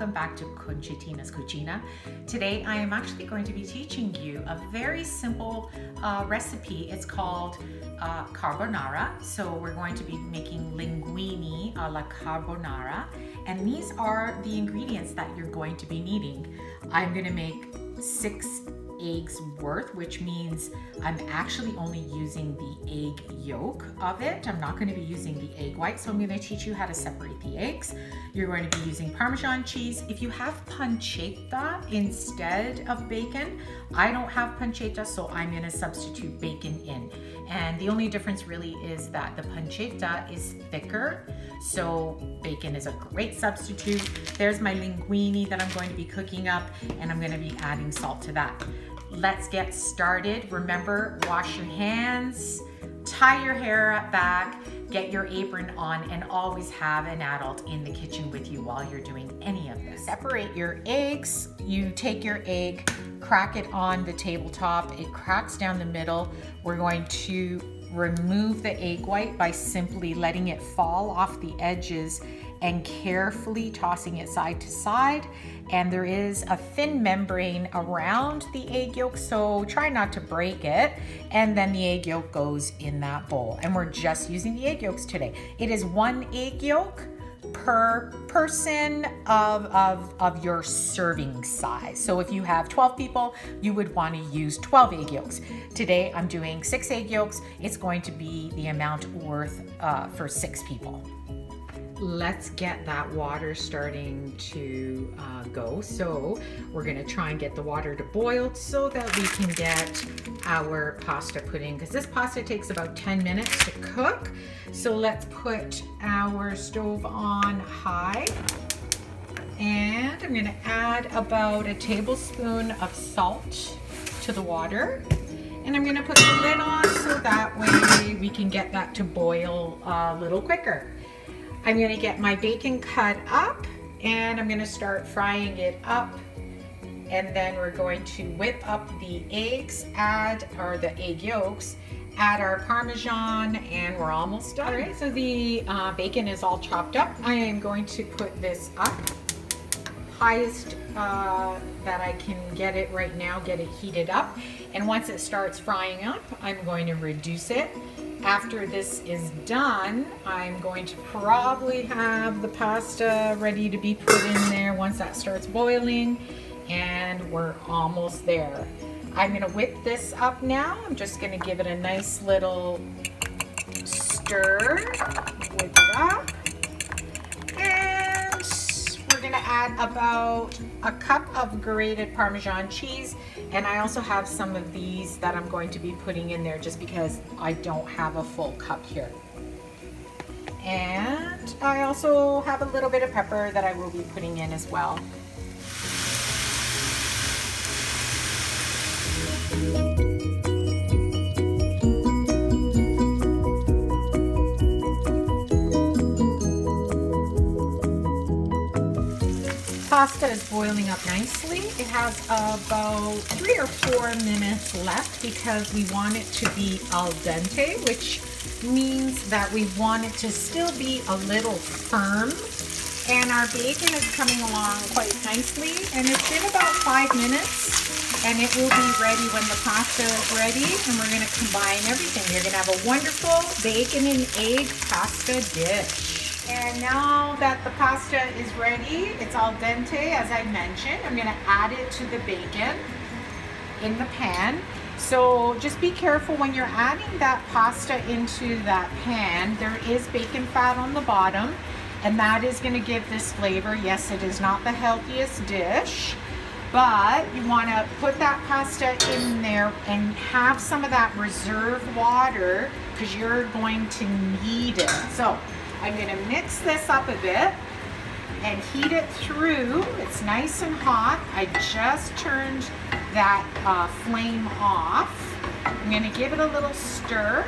welcome back to Conchitina's Cucina. Today I am actually going to be teaching you a very simple recipe. It's called carbonara. So we're going to be making linguine alla carbonara, and these are the ingredients that you're going to be needing. I'm going to make 6 eggs worth, which means I'm actually only using the egg yolk of it. I'm not going to be using the egg white, so I'm going to teach you how to separate the eggs. You're going to be using Parmesan cheese. If you have pancetta instead of bacon, I don't have pancetta, so I'm going to substitute bacon in. And the only difference really is that the pancetta is thicker, so bacon is a great substitute. There's my linguine that I'm going to be cooking up, and I'm going to be adding salt to that. Let's get started. Remember, wash your hands, tie your hair up back, get your apron on, and always have an adult in the kitchen with you while you're doing any of this. Separate your eggs. You take your egg, crack it on the tabletop. It cracks down the middle. We're going to remove the egg white by simply letting it fall off the edges and carefully tossing it side to side. And there is a thin membrane around the egg yolk, so try not to break it. And then the egg yolk goes in that bowl. And we're just using the egg yolks today. It is 1 egg yolk per person of your serving size. So if you have 12 people, you would want to use 12 egg yolks. Today I'm doing 6 egg yolks. It's going to be the amount worth for 6 people. Let's get that water starting to go. So we're gonna try and get the water to boil so that we can get our pasta put in, because this pasta takes about 10 minutes to cook. So let's put our stove on high, and I'm gonna add about a tablespoon of salt to the water, and I'm gonna put the lid on so that way we can get that to boil a little quicker. I'm going to get my bacon cut up, and I'm going to start frying it up, and then we're going to whip up the eggs, or the egg yolks, add our Parmesan, and we're almost done. All right, so the bacon is all chopped up. I am going to put this up highest that I can get it right now, get it heated up, and once it starts frying up, I'm going to reduce it. After this is done, I'm going to probably have the pasta ready to be put in there once that starts boiling, and we're almost there. I'm going to whip this up now. I'm just going to give it a nice little stir, whip it up, and we're going to add about a cup of grated Parmesan cheese, and I also have some of these that I'm going to be putting in there just because I don't have a full cup here. And I also have a little bit of pepper that I will be putting in as well. Pasta is boiling up nicely. It has about 3 or 4 minutes left because we want it to be al dente, which means that we want it to still be a little firm. And our bacon is coming along quite nicely, and it's been about 5 minutes, and it will be ready when the pasta is ready, and we're going to combine everything. You're going to have a wonderful bacon and egg pasta dish. And now that the pasta is ready, it's al dente, as I mentioned, I'm going to add it to the bacon in the pan. So just be careful when you're adding that pasta into that pan. There is bacon fat on the bottom, and that is going to give this flavor. Yes, it is not the healthiest dish, but you want to put that pasta in there and have some of that reserve water because you're going to need it. So I'm going to mix this up a bit and heat it through. It's nice and hot. I just turned that flame off. I'm going to give it a little stir.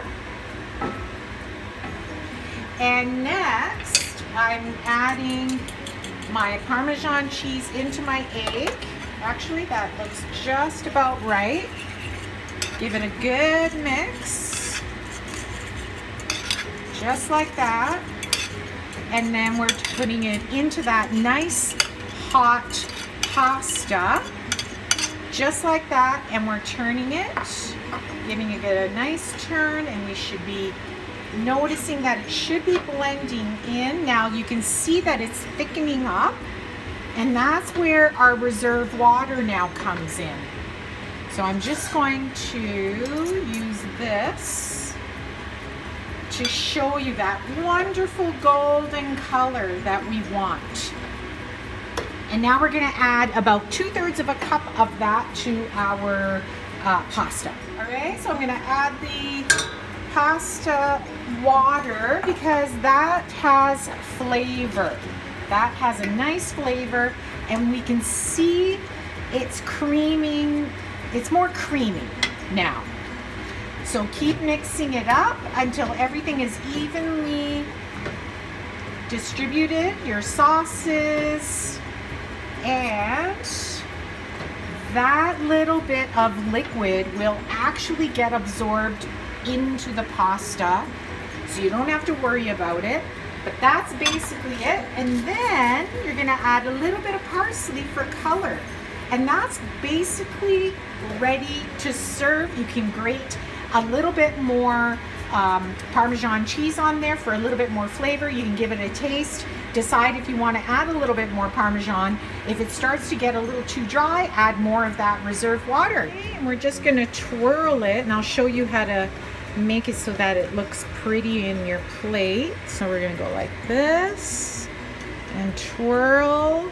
And next, I'm adding my Parmesan cheese into my egg. Actually, that looks just about right. Give it a good mix. Just like that. And then we're putting it into that nice hot pasta, just like that, and we're turning it, giving it a nice turn, and we should be noticing that it should be blending in. Now you can see that it's thickening up, and that's where our reserve water now comes in. So I'm just going to use this to show you that wonderful golden color that we want. And now we're gonna add about 2/3 of a cup of that to our pasta. All right, so I'm gonna add the pasta water because that has flavor. That has a nice flavor, and we can see it's creaming. It's more creamy now. So keep mixing it up until everything is evenly distributed, your sauces, and that little bit of liquid will actually get absorbed into the pasta, so you don't have to worry about it. But that's basically it. And then you're gonna add a little bit of parsley for color. And that's basically ready to serve. You can grate a little bit more Parmesan cheese on there for a little bit more flavor. You can give it a taste. Decide if you want to add a little bit more Parmesan. If it starts to get a little too dry, add more of that reserve water. Okay, and we're just gonna twirl it, and I'll show you how to make it so that it looks pretty in your plate. So we're gonna go like this and twirl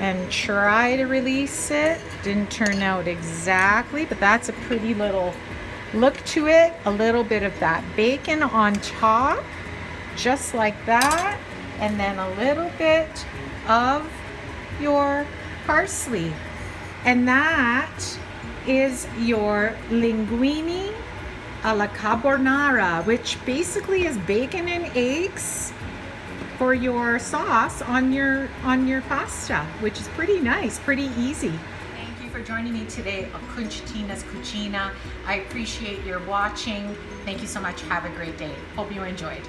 and try to release it. Didn't turn out exactly, but that's a pretty little look to it. A little bit of that bacon on top, just like that, and then a little bit of your parsley. And that is your linguine alla carbonara, which basically is bacon and eggs for your sauce on your pasta, which is pretty nice, pretty easy. Thank you for joining me today on Conchitina's Cucina. I appreciate your watching. Thank you so much. Have a great day. Hope you enjoyed.